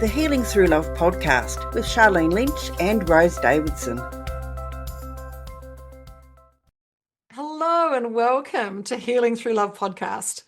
the Healing Through Love podcast with Charlene Lynch and Rose Davidson. Hello and welcome to Healing Through Love podcast,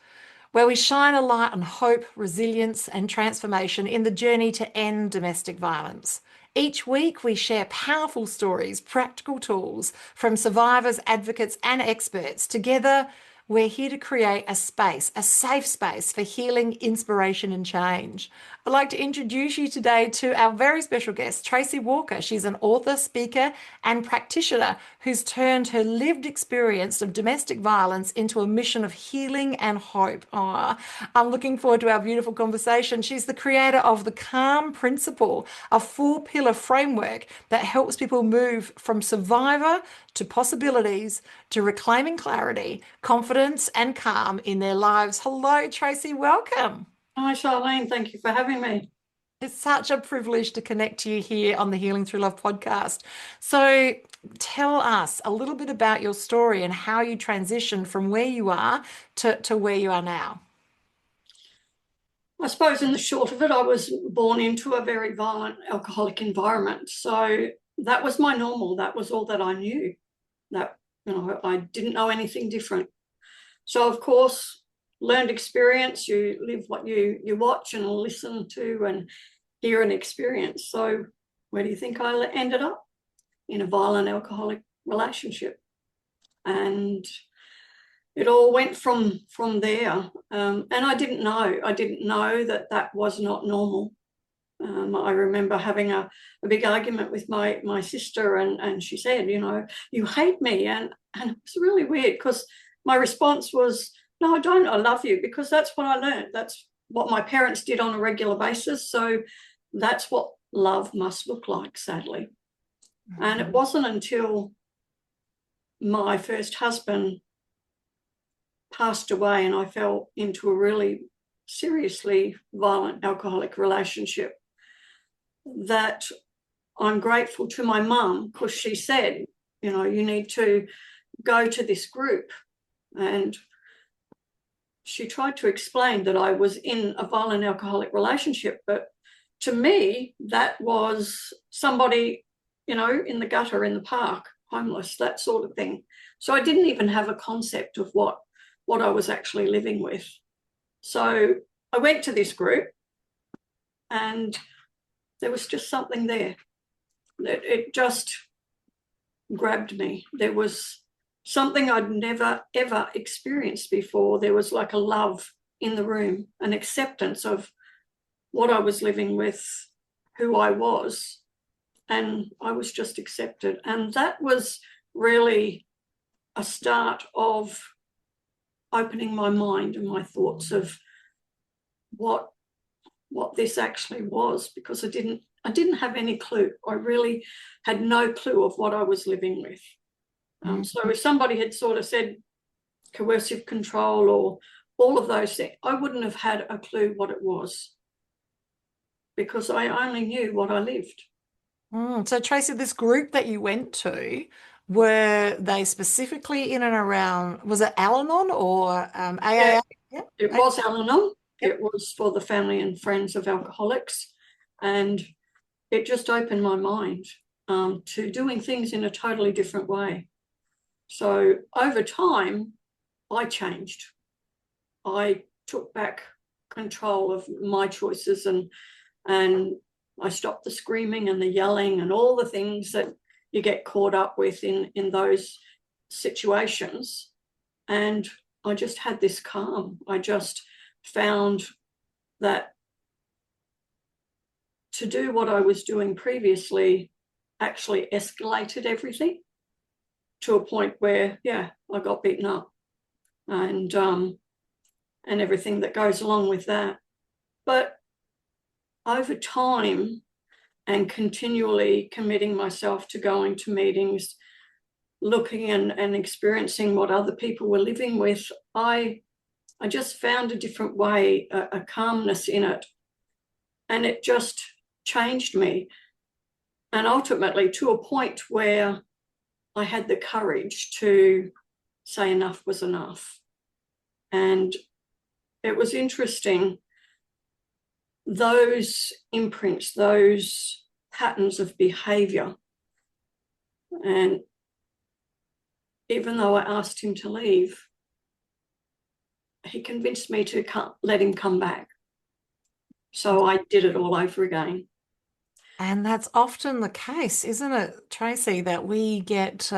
where we shine a light on hope, resilience and transformation in the journey to end domestic violence. Each week we share powerful stories, practical tools from survivors, advocates and experts. Together, we're here to create a space, a safe space for healing, inspiration and change. I'd like to introduce you today to our very special guest, Tracey Walker. She's an author, speaker and practitioner who's turned her lived experience of domestic violence into a mission of healing and hope. I'm looking forward to our beautiful conversation. She's the creator of the Calm Principle, a 4-pillar framework that helps people move from survivor to possibilities, to reclaiming clarity, confidence and calm in their lives. Hello, Tracey, welcome. Hi, Charlene. Thank you for having me. It's such a privilege to connect to you here on the Healing Through Love podcast. So tell us a little bit about your story and how you transitioned from where you are to where you are now. I suppose in the short of it, I was born into a very violent alcoholic environment. So that was my normal. That was all that I knew. I didn't know anything different. So, of course, learned experience, you live what you watch and listen to and hear and experience. So where do you think I ended up? In a violent alcoholic relationship. And it all went from there. And I didn't know that was not normal. I remember having a big argument with my sister and she said, you hate me. And it was really weird because my response was, no, I don't. I love you, because that's what I learned. That's what my parents did on a regular basis. So that's what love must look like, sadly. Mm-hmm. And it wasn't until my first husband passed away and I fell into a really seriously violent alcoholic relationship that I'm grateful to my mum, because she said, you need to go to this group. And she tried to explain that I was in a violent alcoholic relationship, but to me, that was somebody, in the gutter, in the park, homeless, that sort of thing. So I didn't even have a concept of what I was actually living with. So I went to this group and there was just something there. It just grabbed me. There was something I'd never, ever experienced before. There was like a love in the room, an acceptance of what I was living with, who I was, and I was just accepted. And that was really a start of opening my mind and my thoughts of what this actually was, because I didn't have any clue. I really had no clue of what I was living with. So if somebody had sort of said coercive control or all of those things, I wouldn't have had a clue what it was, because I only knew what I lived. So Tracey, this group that you went to, were they specifically in and around, was it Al-Anon or AAA? Yeah, it was Al-Anon. Yep. It was for the family and friends of alcoholics. And it just opened my mind to doing things in a totally different way. So over time, I changed. I took back control of my choices and I stopped the screaming and the yelling and all the things that you get caught up with in those situations. And I just had this calm. I just found that to do what I was doing previously actually escalated everything to a point where, I got beaten up and everything that goes along with that. But over time and continually committing myself to going to meetings, looking and experiencing what other people were living with, I just found a different way, a calmness in it. And it just changed me. And ultimately to a point where I had the courage to say enough was enough. And it was interesting those imprints, those patterns of behaviour. And even though I asked him to leave, he convinced me to let him come back. So I did it all over again. And that's often the case, isn't it, Tracy, that we get,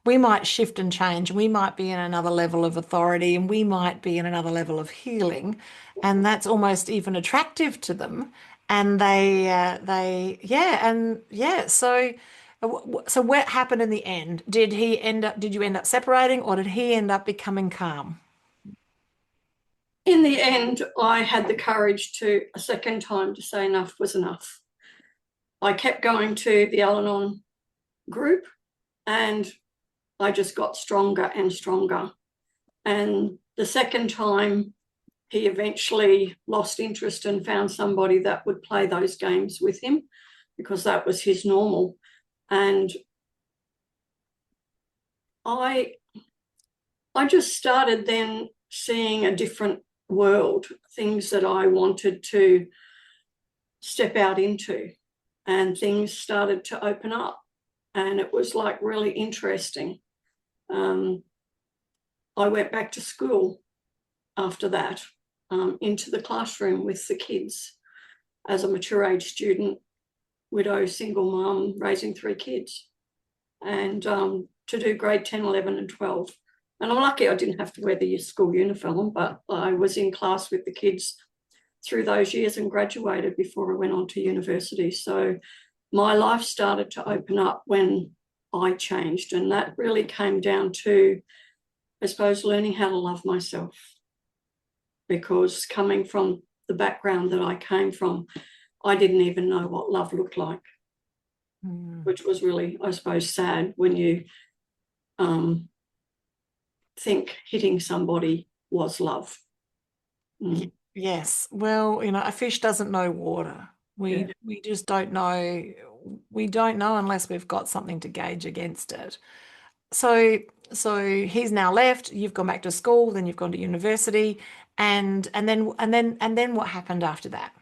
we might shift and change. We might be in another level of authority and we might be in another level of healing. And that's almost even attractive to them. And yeah. So what happened in the end? Did you end up separating or did he end up becoming calm? In the end, I had the courage to, a second time, to say enough was enough. I kept going to the Al-Anon group and I just got stronger and stronger. And the second time, he eventually lost interest and found somebody that would play those games with him because that was his normal. And I just started then seeing a different world, things that I wanted to step out into, and things started to open up. And it was like really interesting. I went back to school after that, into the classroom with the kids as a mature age student, widow, single mum, raising 3 kids, and to do grade 10, 11 and 12. And I'm lucky I didn't have to wear the school uniform, but I was in class with the kids through those years and graduated before I went on to university. So my life started to open up when I changed. And that really came down to, I suppose, learning how to love myself. Because coming from the background that I came from, I didn't even know what love looked like, which was really, I suppose, sad when you think hitting somebody was love. Yes. Well, a fish doesn't know water. We just don't know. We don't know unless we've got something to gauge against it. So he's now left, you've gone back to school, then you've gone to university, and then what happened after that?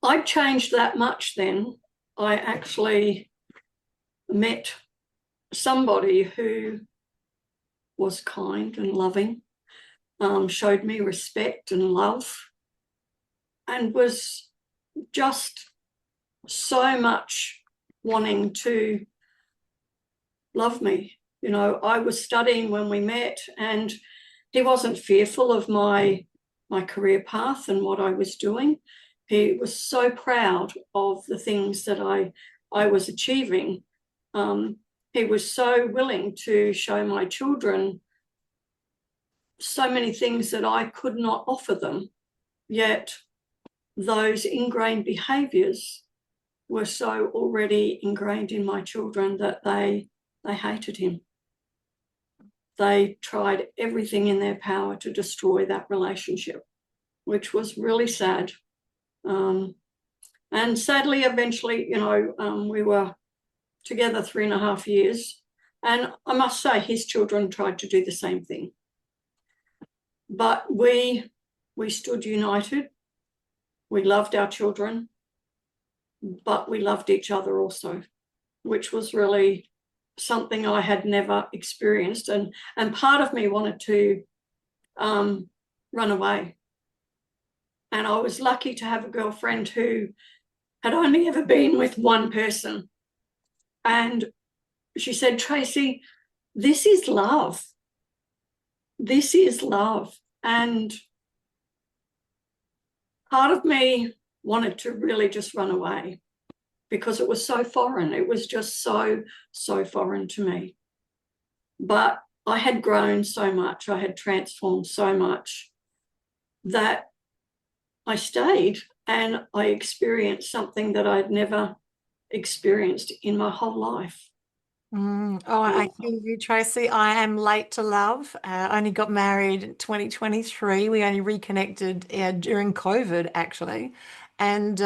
I changed that much then. I actually met somebody who was kind and loving, showed me respect and love, and was just so much wanting to love me. I was studying when we met, and he wasn't fearful of my career path and what I was doing. He was so proud of the things that I was achieving. He was so willing to show my children so many things that I could not offer them, yet those ingrained behaviours were so already ingrained in my children that they hated him. They tried everything in their power to destroy that relationship, which was really sad. And sadly, eventually, we were together 3.5 years. And I must say, his children tried to do the same thing. But we stood united. We loved our children, but we loved each other also, which was really something I had never experienced. And part of me wanted to run away. And I was lucky to have a girlfriend who had only ever been with one person. And she said, Tracey, this is love. This is love. And part of me wanted to really just run away because it was so foreign. It was just so foreign to me. But I had grown so much, I had transformed so much that I stayed and I experienced something that I'd never experienced in my whole life. Oh, I hear you, Tracy. I am late to love. I only got married in 2023. We only reconnected during COVID, actually. And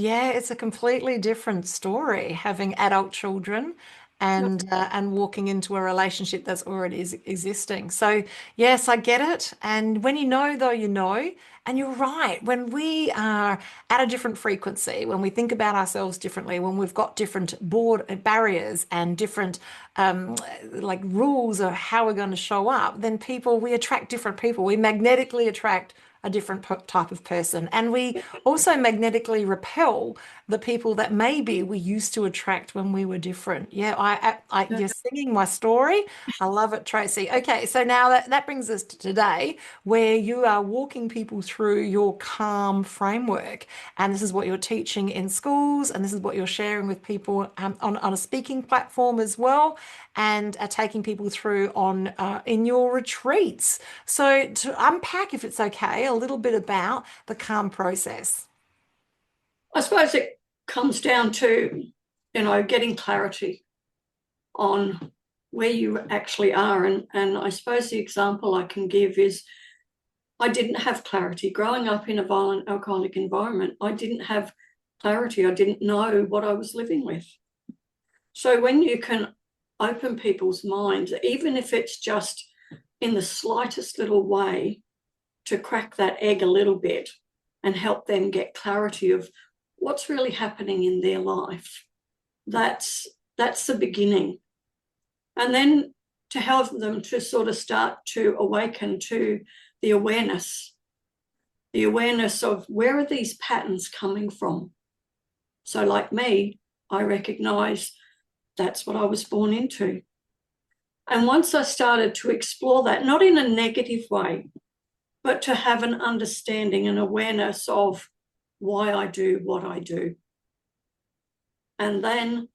yeah, it's a completely different story having adult children Yep. and walking into a relationship that's already existing. So yes, I get it. And when you know, though, you know. And you're right. When we are at a different frequency, when we think about ourselves differently, when we've got different board barriers and different like rules of how we're going to show up, then we attract different people. We magnetically attract a different type of person. And we also magnetically repel the people that maybe we used to attract when we were different. Yeah, Yeah. you're singing my story. I love it, Tracy. Okay, so now that brings us to today, where you are walking people through your calm framework. And this is what you're teaching in schools, and this is what you're sharing with people on a speaking platform as well, and taking people through on in your retreats. So to unpack, if it's okay, a little bit about the calm process. I suppose it comes down to, getting clarity on where you actually are. And I suppose the example I can give is I didn't have clarity. Growing up in a violent alcoholic environment, I didn't have clarity. I didn't know what I was living with. So when you can open people's minds, even if it's just in the slightest little way, to crack that egg a little bit and help them get clarity of what's really happening in their life, that's the beginning. And then to help them to sort of start to awaken to the awareness of where are these patterns coming from. So like me, I recognize that's what I was born into. And once I started to explore that, not in a negative way, but to have an understanding and awareness of why I do what I do. And then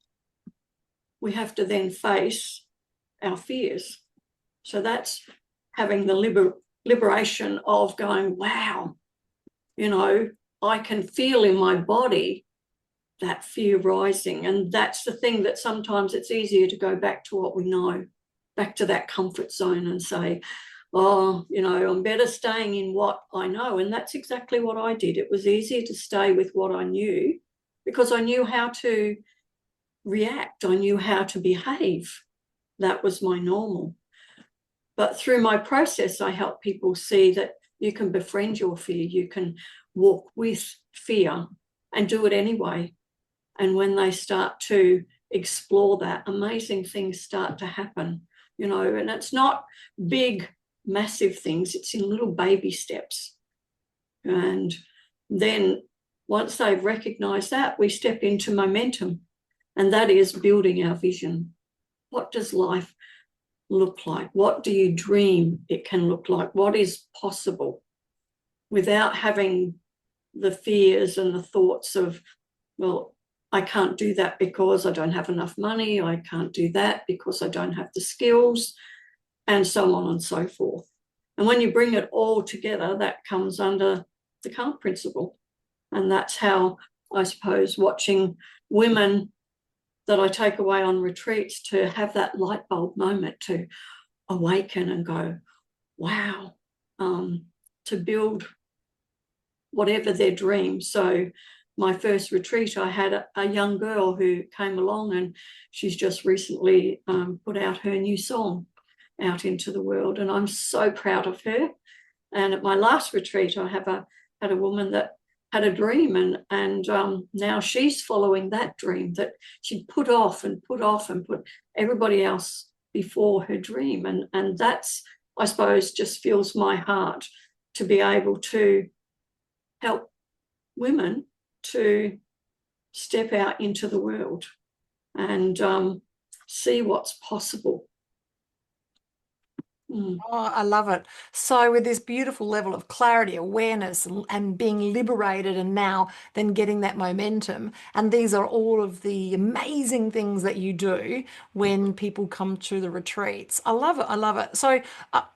we have to then face our fears. So that's having the liberation of going, wow, I can feel in my body that fear rising. And that's the thing that sometimes it's easier to go back to what we know, back to that comfort zone and say, oh, I'm better staying in what I know. And that's exactly what I did. It was easier to stay with what I knew because I knew how to react. I knew how to behave. That was my normal. But through my process, I help people see that you can befriend your fear. You can walk with fear and do it anyway. And when they start to explore that, amazing things start to happen, and it's not big, massive things. It's in little baby steps. And then once they've recognized that, we step into momentum, and that is building our vision. What does life look like? What do you dream it can look like? What is possible without having the fears and the thoughts of, well, I can't do that because I don't have enough money. I can't do that because I don't have the skills, and so on and so forth. And when you bring it all together, that comes under the calm principle. And that's how, I suppose, watching women that I take away on retreats to have that light bulb moment to awaken and go, wow, to build whatever their dream. So my first retreat, I had a young girl who came along, and she's just recently put out her new song out into the world, and I'm so proud of her. And at my last retreat, I had a woman that had a dream, and now she's following that dream that she'd put off and put everybody else before her dream. And that's, I suppose, just fills my heart to be able to help women to step out into the world and see what's possible. Oh, I love it. So, with this beautiful level of clarity, awareness, and being liberated, and now then getting that momentum. And these are all of the amazing things that you do when people come to the retreats. I love it. I love it. So,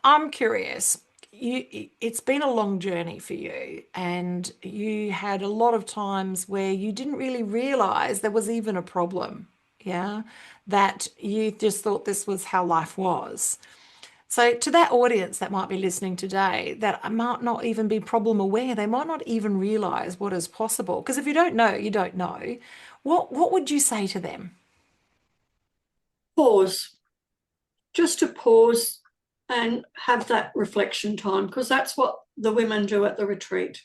I'm curious. It's been a long journey for you, and you had a lot of times where you didn't really realize there was even a problem. Yeah, that you just thought this was how life was. So, to that audience that might be listening today, that might not even be problem aware, they might not even realize what is possible. Because if you don't know, you don't know. What would you say to them? pause, just to pause and have that reflection time, because that's what the women do at the retreat.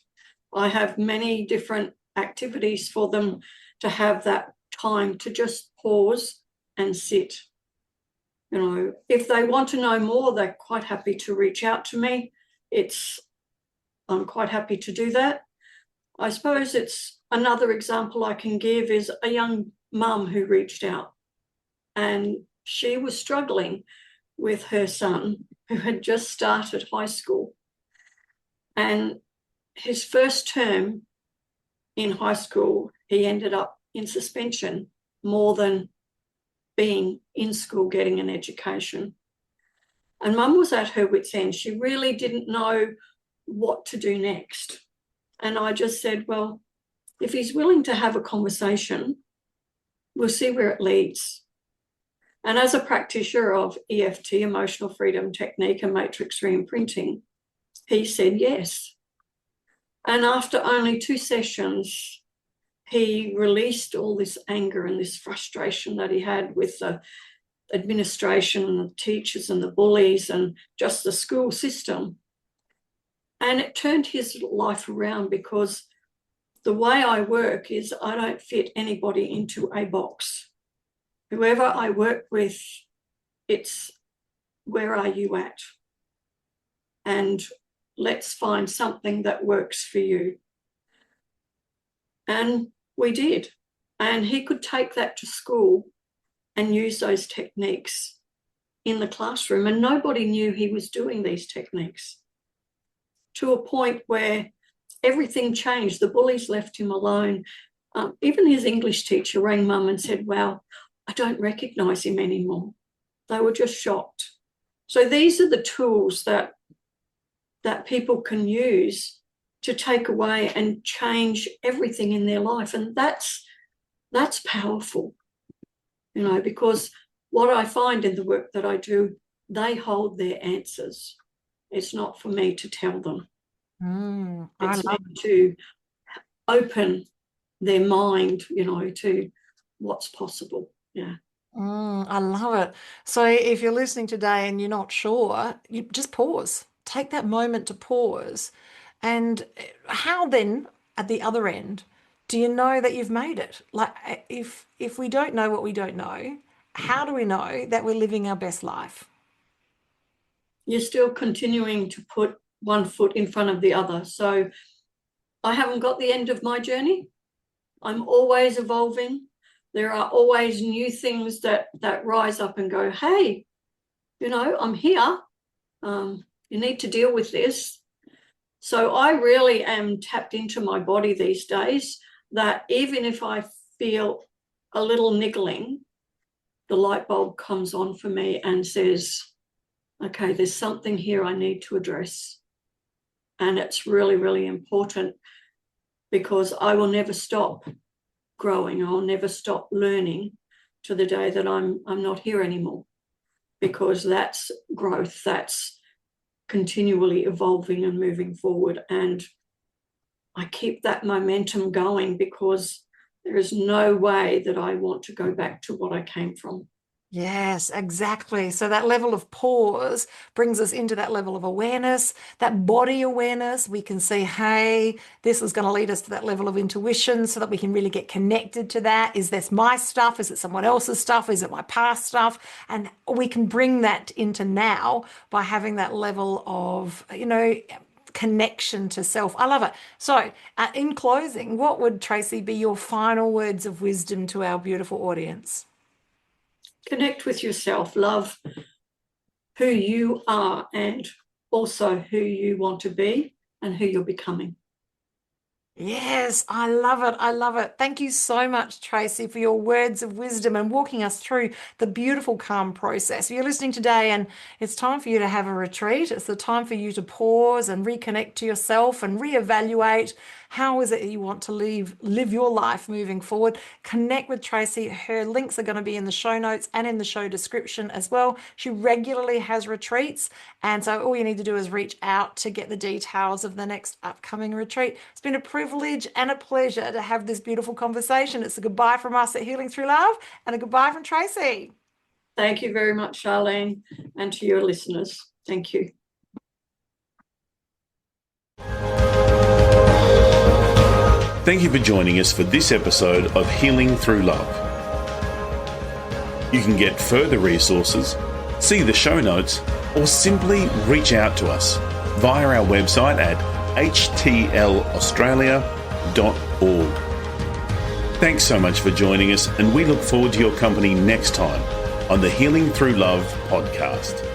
I have many different activities for them to have that time to just pause and sit. You know, if they want to know more, they're quite happy to reach out to me. I'm quite happy to do that. I suppose it's another example I can give is a young mum who reached out, and she was struggling with her son who had just started high school. And his first term in high school, he ended up in suspension more than being in school getting an education. And Mum was at her wit's end. She really didn't know what to do next. And I just said, well, if he's willing to have a conversation, we'll see where it leads. And as a practitioner of EFT, emotional freedom technique, and matrix re-imprinting, he said yes. And after only 2 sessions, he released all this anger and this frustration that he had with the administration and the teachers and the bullies and just the school system. And it turned his life around, because the way I work is I don't fit anybody into a box. Whoever I work with, it's where are you at? And let's find something that works for you. And we did. And he could take that to school and use those techniques in the classroom. And nobody knew he was doing these techniques, to a point where everything changed. The bullies left him alone. Even his English teacher rang Mum and said, wow, I don't recognise him anymore. They were just shocked. So these are the tools that people can use to take away and change everything in their life. And that's powerful, you know, because what I find in the work that I do, they hold their answers. It's not for me to tell them. It's meant to open their mind, you know, to what's possible. Yeah. I love it. So if you're listening today and you're not sure, you just pause. Take that moment to pause. And how then, at the other end, do you know that you've made it? Like if we don't know what we don't know, how do we know that we're living our best life? You're still continuing to put one foot in front of the other. So I haven't got the end of my journey. I'm always evolving. There are always new things that rise up and go, hey, you know, I'm here. You need to deal with this. So I really am tapped into my body these days, that even if I feel a little niggling, the light bulb comes on for me and says, okay, there's something here I need to address. And it's really, really important, because I will never stop growing. I'll never stop learning to the day that I'm not here anymore, because that's growth. That's continually evolving and moving forward. And I keep that momentum going, because there is no way that I want to go back to what I came from. Yes, exactly. So that level of pause brings us into that level of awareness, that body awareness. We can see, hey, this is going to lead us to that level of intuition, so that we can really get connected to that. Is this my stuff? Is it someone else's stuff? Is it my past stuff? And we can bring that into now by having that level of, you know, connection to self. I love it. So in closing, what would, Tracey, be your final words of wisdom to our beautiful audience? Connect with yourself, love who you are, and also who you want to be and who you're becoming. Yes, I love it. I love it. Thank you so much, Tracey, for your words of wisdom and walking us through the beautiful calm process. If you're listening today and it's time for you to have a retreat, it's the time for you to pause and reconnect to yourself and reevaluate how is it you want to live your life moving forward. Connect with Tracey. Her links are going to be in the show notes and in the show description as well. She regularly has retreats, and so all you need to do is reach out to get the details of the next upcoming retreat. It's been a privilege and a pleasure to have this beautiful conversation. It's a goodbye from us at Healing Through Love, and a goodbye from Tracey. Thank you very much, Charlene, and to your listeners. Thank you. Thank you for joining us for this episode of Healing Through Love. You can get further resources, see the show notes, or simply reach out to us via our website at htlaustralia.org. Thanks so much for joining us, and we look forward to your company next time on the Healing Through Love podcast.